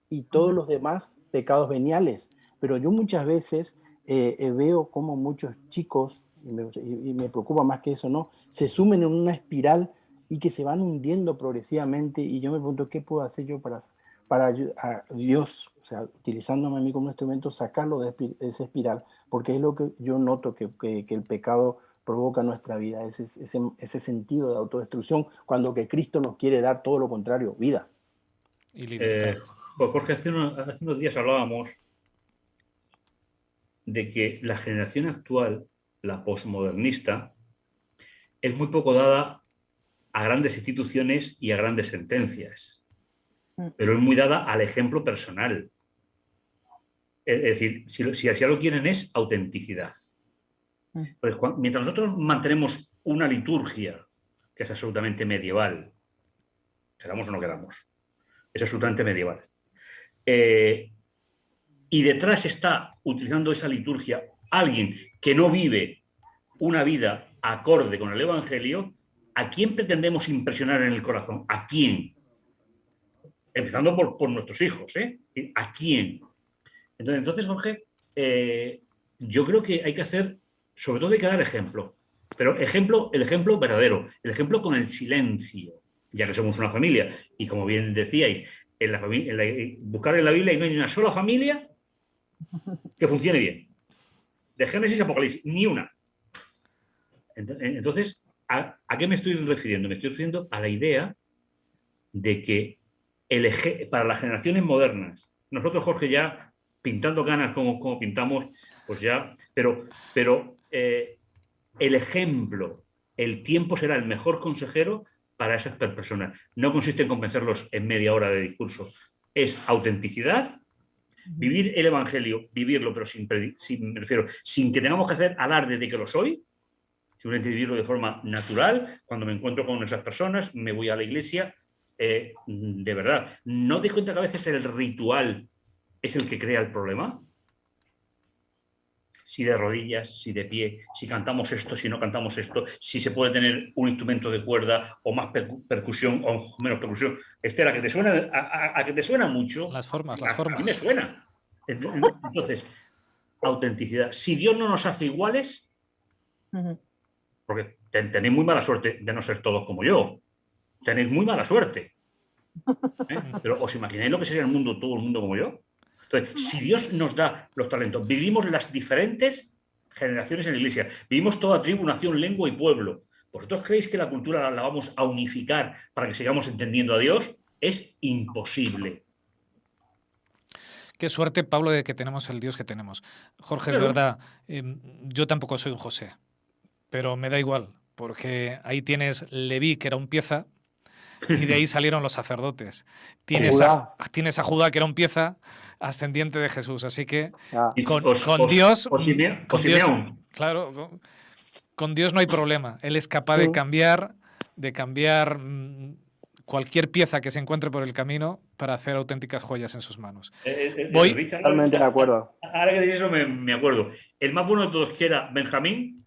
y todos los demás pecados veniales. Pero yo muchas veces veo cómo muchos chicos, y me preocupa más que eso, ¿no?, se sumen en una espiral y que se van hundiendo progresivamente. Y yo me pregunto, ¿qué puedo hacer yo para a Dios, o sea, utilizándome a mí como instrumento, sacarlo de esa espiral? Porque es lo que yo noto que el pecado provoca en nuestra vida, ese sentido de autodestrucción, cuando que Cristo nos quiere dar todo lo contrario, vida. Y libertad. Jorge, hace unos días hablábamos de que la generación actual, la posmodernista, es muy poco dada a grandes instituciones y a grandes sentencias, pero es muy dada al ejemplo personal. Es decir, si algo quieren es autenticidad. Pues mientras nosotros mantenemos una liturgia que es absolutamente medieval, queramos o no queramos, es absolutamente medieval, y detrás está utilizando esa liturgia alguien que no vive una vida acorde con el Evangelio, ¿a quién pretendemos impresionar en el corazón? ¿A quién? Empezando por nuestros hijos, ¿eh? ¿A quién? Entonces Jorge, yo creo que hay que hacer, sobre todo hay que dar ejemplo, pero el ejemplo verdadero, el ejemplo con el silencio, ya que somos una familia. Y como bien decíais, buscar en la Biblia y no hay ni una sola familia que funcione bien. De Génesis a Apocalipsis, ni una. Entonces, ¿a qué me estoy refiriendo? Me estoy refiriendo a la idea de que para las generaciones modernas, nosotros, Jorge, ya pintando canas como pintamos, pues ya, pero el ejemplo, el tiempo será el mejor consejero para esas personas. No consiste en convencerlos en media hora de discurso, es autenticidad, vivir el Evangelio, vivirlo, pero me refiero, sin que tengamos que hacer alarde de que lo soy, simplemente vivirlo de forma natural. Cuando me encuentro con esas personas, me voy a la iglesia, de verdad. ¿No te das cuenta que a veces el ritual es el que crea el problema? Si de rodillas, si de pie, si cantamos esto, si no cantamos esto, si se puede tener un instrumento de cuerda o más percusión o menos percusión. Esther, a que te suena mucho. Las formas. A mí me suena. Entonces, autenticidad. Si Dios no nos hace iguales, porque tenéis muy mala suerte de no ser todos como yo. Tenéis muy mala suerte. Pero ¿os imagináis lo que sería el mundo, todo el mundo como yo? Entonces, si Dios nos da los talentos, vivimos las diferentes generaciones en la iglesia, vivimos toda tribu, nación, lengua y pueblo. ¿Vosotros creéis que la cultura la vamos a unificar para que sigamos entendiendo a Dios? Es imposible. Qué suerte, Pablo, de que tenemos el Dios que tenemos. Jorge, es verdad, yo tampoco soy un José, pero me da igual, porque ahí tienes Leví, que era un pieza, y de ahí salieron los sacerdotes. Tienes a Judá, que era un pieza ascendiente de Jesús. Así que con Dios, claro, con Dios no hay problema. Él es capaz de cambiar cualquier pieza que se encuentre por el camino para hacer auténticas joyas en sus manos. Richard, totalmente de acuerdo. Ahora que dices eso me acuerdo. El más bueno de todos, que era Benjamín,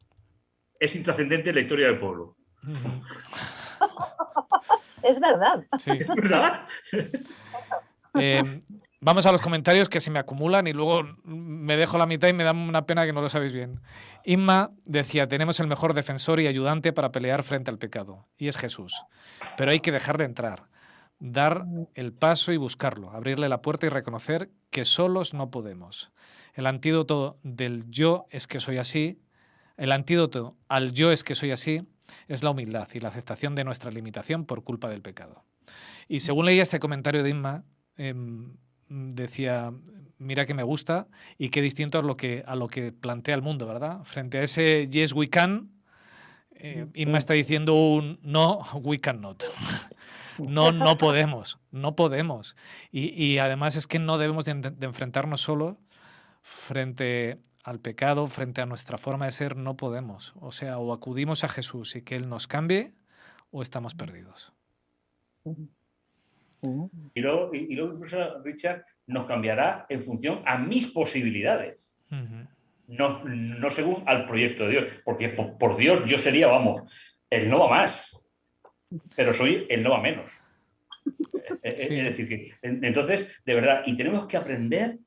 es intrascendente en la historia del pueblo. Es verdad. Sí. ¿Es verdad? Vamos a los comentarios que se me acumulan y luego me dejo la mitad y me da una pena que no lo sabéis bien. Inma decía, tenemos el mejor defensor y ayudante para pelear frente al pecado, y es Jesús. Pero hay que dejarle entrar, dar el paso y buscarlo, abrirle la puerta y reconocer que solos no podemos. El antídoto del yo es que soy así, el antídoto al yo es que soy así, es la humildad y la aceptación de nuestra limitación por culpa del pecado. Y según leía este comentario de Inma, decía, mira que me gusta y qué distinto a lo que plantea el mundo, ¿verdad? Frente a ese yes we can, Inma está diciendo un no, we cannot. No podemos, no podemos. Y además es que no debemos de enfrentarnos solo frente al pecado, frente a nuestra forma de ser, no podemos. O sea, o acudimos a Jesús y que Él nos cambie, o estamos perdidos. Y luego incluso, Richard, nos cambiará en función a mis posibilidades. No según al proyecto de Dios. Porque por Dios yo sería, el no va más. Pero soy el no va menos. Sí. Es decir, que entonces, de verdad, y tenemos que aprender.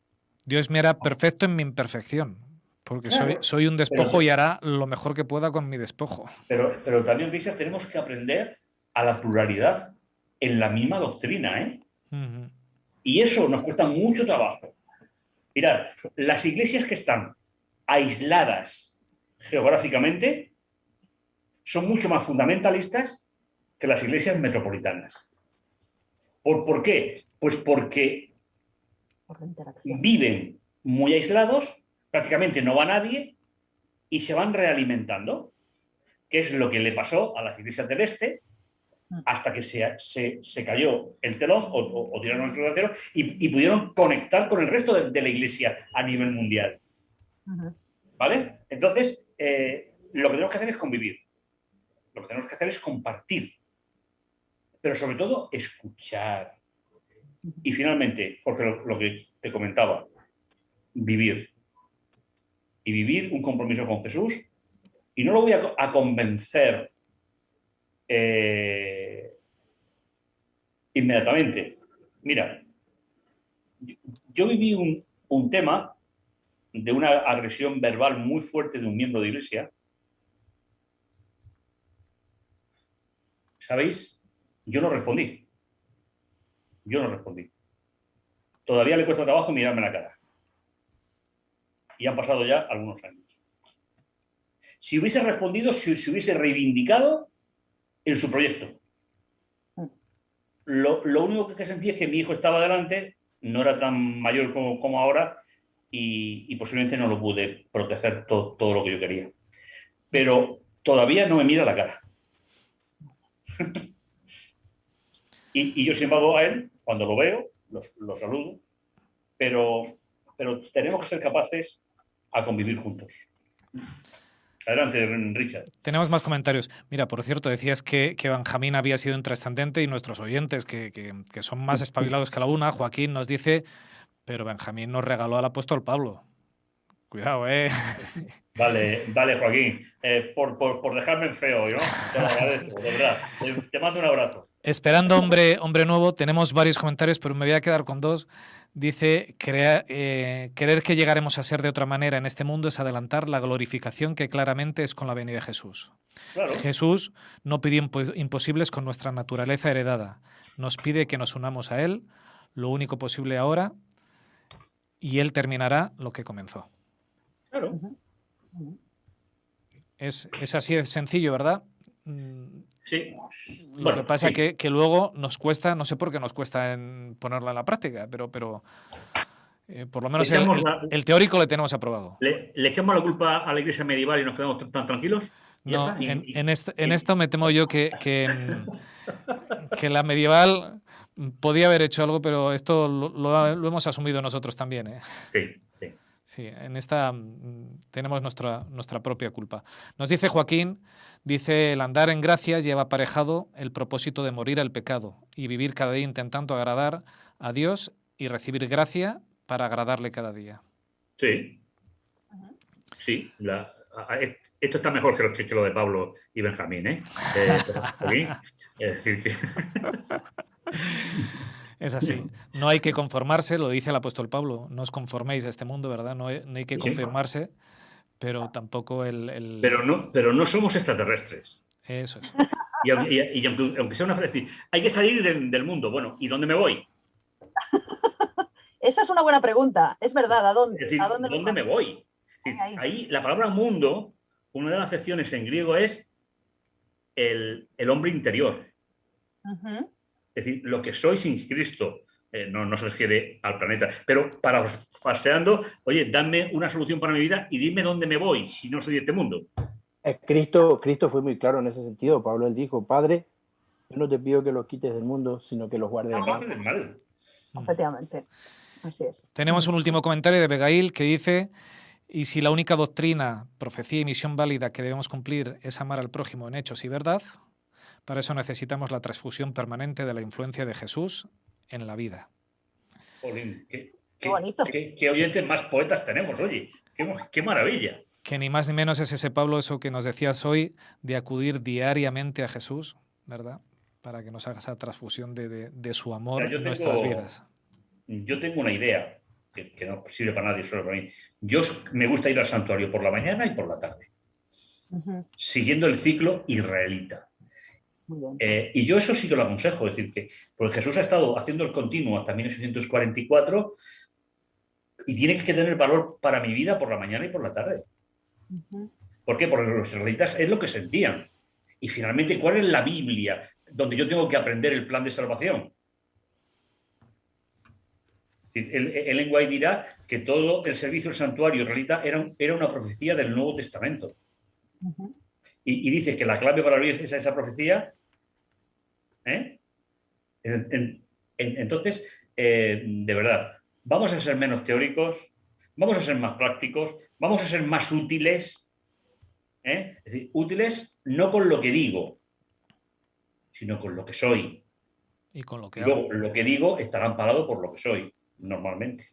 Dios me hará perfecto en mi imperfección. Porque claro, soy un despojo y hará lo mejor que pueda con mi despojo. Pero también, Richard, tenemos que aprender a la pluralidad en la misma doctrina, ¿eh? Y eso nos cuesta mucho trabajo. Mirad, las iglesias que están aisladas geográficamente son mucho más fundamentalistas que las iglesias metropolitanas. ¿Por qué? Pues porque viven muy aislados, prácticamente no va nadie y se van realimentando, que es lo que le pasó a las iglesias del este, hasta que se cayó el telón o tiraron el telón y pudieron conectar con el resto de la Iglesia a nivel mundial. ¿Vale? Entonces, lo que tenemos que hacer es convivir. Lo que tenemos que hacer es compartir. Pero sobre todo, escuchar. Y finalmente, porque lo que te comentaba, vivir. Y vivir un compromiso con Jesús. Y no lo voy a convencer inmediatamente. Mira, yo viví un tema de una agresión verbal muy fuerte de un miembro de iglesia. ¿Sabéis? Yo no respondí. Todavía le cuesta trabajo mirarme la cara. Y han pasado ya algunos años. Si hubiese respondido, se hubiese reivindicado en su proyecto. Lo único que sentí es que mi hijo estaba delante, no era tan mayor como ahora y posiblemente no lo pude proteger todo lo que yo quería. Pero todavía no me mira la cara. y yo, sin embargo, a él, cuando lo veo, lo saludo, pero tenemos que ser capaces a convivir juntos. Adelante, Richard. Tenemos más comentarios. Mira, por cierto, decías que Benjamín había sido intrascendente y nuestros oyentes, que son más espabilados que la una, Joaquín nos dice, pero Benjamín nos regaló al apóstol Pablo. Cuidado, ¿eh? Vale, Joaquín. Por dejarme en feo, ¿no? Te lo agradezco, de verdad. Te mando un abrazo. Esperando hombre nuevo, tenemos varios comentarios, pero me voy a quedar con dos. Dice, creer que llegaremos a ser de otra manera en este mundo es adelantar la glorificación que claramente es con la venida de Jesús. Claro. Jesús no pidió imposibles con nuestra naturaleza heredada. Nos pide que nos unamos a Él, lo único posible ahora, y Él terminará lo que comenzó. Claro. Es así de sencillo, ¿verdad? Sí. Lo que pasa es que luego nos cuesta, no sé por qué nos cuesta en ponerla en la práctica, pero por lo menos el teórico le tenemos aprobado. ¿Le echamos la culpa a la iglesia medieval y nos quedamos tan tranquilos? No, en esto me temo yo que la medieval podía haber hecho algo, pero esto lo hemos asumido nosotros también, ¿eh? Sí. Sí, en esta tenemos nuestra propia culpa. Nos dice Joaquín, dice, el andar en gracia lleva aparejado el propósito de morir al pecado y vivir cada día intentando agradar a Dios y recibir gracia para agradarle cada día. Sí. Sí. Esto está mejor que lo de Pablo y Benjamín, ¿eh? Joaquín, es decir que... Es así. No hay que conformarse, lo dice el apóstol Pablo. No os conforméis a este mundo, ¿verdad? No hay que conformarse, pero tampoco el... Pero no somos extraterrestres. Eso es. Y aunque sea una frase, hay que salir del mundo. Bueno, ¿y dónde me voy? Esa es una buena pregunta. Es verdad, ¿a dónde? Es decir, ¿dónde me voy? Es decir, ahí la palabra mundo, una de las acepciones en griego es el hombre interior. Es decir, lo que soy sin Cristo. No se refiere al planeta. Pero parafraseando, oye, dame una solución para mi vida y dime dónde me voy si no soy de este mundo. Cristo fue muy claro en ese sentido. Pablo, él dijo, Padre, yo no te pido que los quites del mundo, sino que los guardes del mal. Efectivamente. Así es. Tenemos un último comentario de Abigail que dice, y si la única doctrina, profecía y misión válida que debemos cumplir es amar al prójimo en hechos y verdad, para eso necesitamos la transfusión permanente de la influencia de Jesús en la vida. Jolín, qué bonito. Qué oyentes más poetas tenemos, oye. Qué maravilla. Que ni más ni menos es ese Pablo, eso que nos decías hoy, de acudir diariamente a Jesús, ¿verdad? Para que nos haga esa transfusión de su amor en nuestras vidas. Yo tengo una idea que no sirve para nadie, solo para mí. Me gusta ir al santuario por la mañana y por la tarde, siguiendo el ciclo israelita. Y yo eso sí que lo aconsejo, es decir, que porque Jesús ha estado haciendo el continuo hasta 1844 y tiene que tener valor para mi vida por la mañana y por la tarde. ¿Por qué? Porque los israelitas es lo que sentían. Y finalmente, ¿cuál es la Biblia donde yo tengo que aprender el plan de salvación? Ellen White dirá que todo el servicio del santuario israelita era una profecía del Nuevo Testamento. Y dice que la clave para abrir esa profecía ¿eh? Entonces, de verdad, vamos a ser menos teóricos, vamos a ser más prácticos, vamos a ser más útiles, ¿eh? Es decir, útiles no con lo que digo, sino con lo que soy. Y con lo que Y hago. luego, lo que digo estará amparado por lo que soy, normalmente.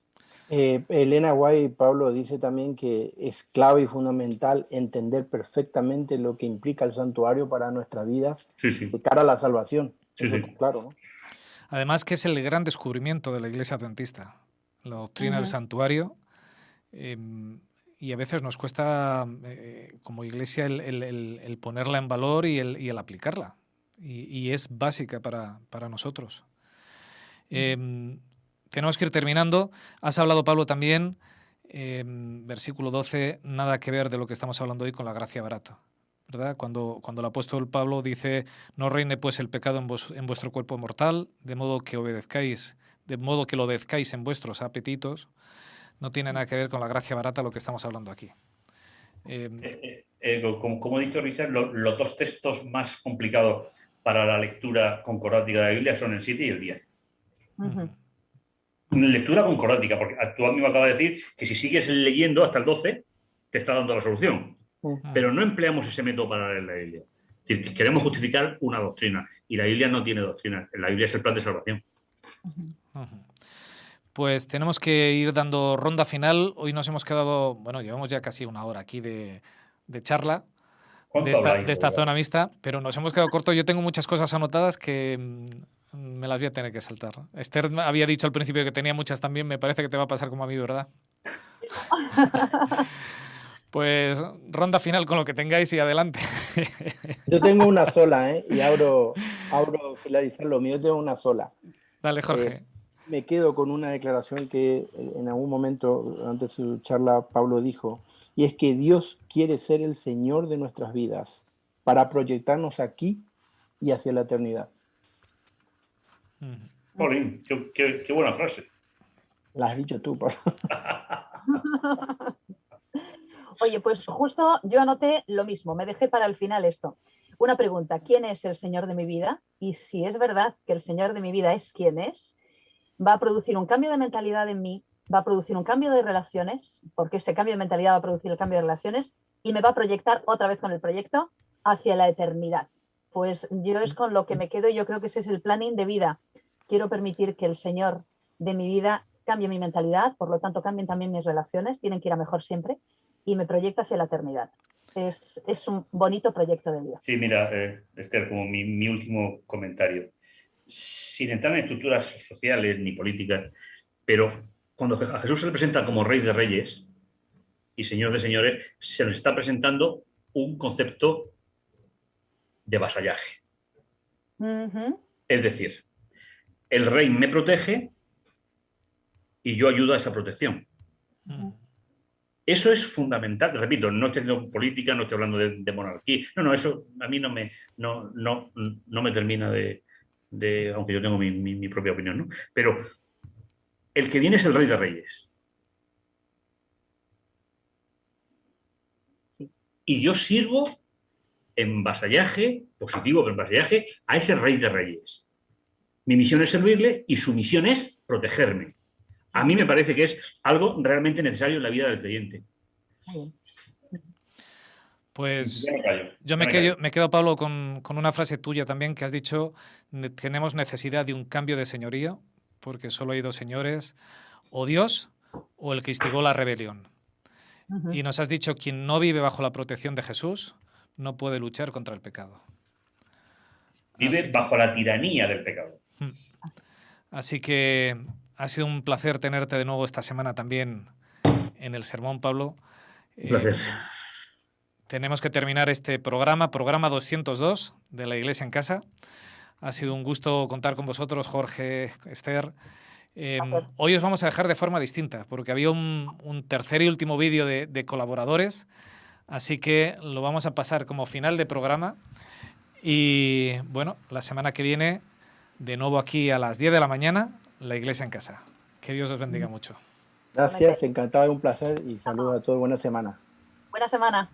Elena White, Pablo, dice también que es clave y fundamental entender perfectamente lo que implica el santuario para nuestra vida Sí, sí. de cara a la salvación. Sí, Eso sí. está claro, ¿no? Además que es el gran descubrimiento de la Iglesia Adventista, la doctrina del santuario, y a veces nos cuesta como Iglesia el ponerla en valor y el aplicarla, y es básica para nosotros. Tenemos que ir terminando. Has hablado, Pablo, también, versículo 12, nada que ver de lo que estamos hablando hoy con la gracia barata, ¿verdad? Cuando el apóstol Pablo dice, no reine pues el pecado en vuestro cuerpo mortal, de modo que lo obedezcáis en vuestros apetitos, no tiene nada que ver con la gracia barata lo que estamos hablando aquí. Como he dicho, Richard, los dos textos más complicados para la lectura concordática de la Biblia son el 7 y el 10. Lectura concordática, porque tú a mí me acabas de decir que si sigues leyendo hasta el 12, te está dando la solución. Pero no empleamos ese método para leer la Biblia. Es decir, que queremos justificar una doctrina, y la Biblia no tiene doctrina. La Biblia es el plan de salvación. Pues tenemos que ir dando ronda final. Hoy nos hemos quedado, bueno, llevamos ya casi una hora aquí de charla de esta zona mixta, pero nos hemos quedado cortos. Yo tengo muchas cosas anotadas que me las voy a tener que saltar. Esther había dicho al principio que tenía muchas también. Me parece que te va a pasar como a mí, ¿verdad? Pues ronda final con lo que tengáis y adelante. Yo tengo una sola, y abro finalizar lo mío. Yo tengo una sola. Dale, Jorge. Me quedo con una declaración que en algún momento, antes de su charla, Pablo dijo, y es que Dios quiere ser el Señor de nuestras vidas para proyectarnos aquí y hacia la eternidad. Paulín, qué buena frase. La has dicho tú, Pablo. Oye, pues justo yo anoté lo mismo, me dejé para el final esto. Una pregunta, ¿quién es el Señor de mi vida? Y si es verdad que el Señor de mi vida es quien es, va a producir un cambio de mentalidad en mí, va a producir un cambio de relaciones, porque ese cambio de mentalidad va a producir el cambio de relaciones y me va a proyectar otra vez con el proyecto hacia la eternidad. Pues yo es con lo que me quedo y yo creo que ese es el planning de vida. Quiero permitir que el Señor de mi vida cambie mi mentalidad, por lo tanto cambien también mis relaciones, tienen que ir a mejor siempre y me proyecta hacia la eternidad. Es un bonito proyecto de vida. Sí, mira, Esther, como mi último comentario. Sin entrar en estructuras sociales ni políticas, pero cuando a Jesús se le presenta como Rey de Reyes y Señor de Señores, se nos está presentando un concepto de vasallaje. Es decir, el rey me protege y yo ayudo a esa protección. Eso es fundamental. Repito, no estoy hablando de política, no estoy hablando de monarquía. No, eso a mí no me termina de aunque yo tengo mi propia opinión, ¿no? Pero el que viene es el Rey de Reyes. Sí. Y yo sirvo en vasallaje, positivo, pero en vasallaje, a ese Rey de Reyes. Mi misión es servirle y su misión es protegerme. A mí me parece que es algo realmente necesario en la vida del creyente. Pues yo me quedo, Pablo, con una frase tuya también que has dicho, tenemos necesidad de un cambio de señorío, porque solo hay dos señores, o Dios o el que instigó la rebelión. Y nos has dicho, quien no vive bajo la protección de Jesús no puede luchar contra el pecado. Vive bajo la tiranía del pecado. Así que ha sido un placer tenerte de nuevo esta semana también en el sermón, Pablo. Un placer. Tenemos que terminar este programa 202 de La Iglesia en Casa. Ha sido un gusto contar con vosotros, Jorge, Esther. Hoy os vamos a dejar de forma distinta, porque había un tercer y último vídeo de colaboradores, así que lo vamos a pasar como final de programa. Y bueno, la semana que viene, de nuevo aquí a las 10 de la mañana, La Iglesia en Casa. Que Dios os bendiga mucho. Gracias, encantado, un placer y saludos a todos. Buena semana. Buena semana.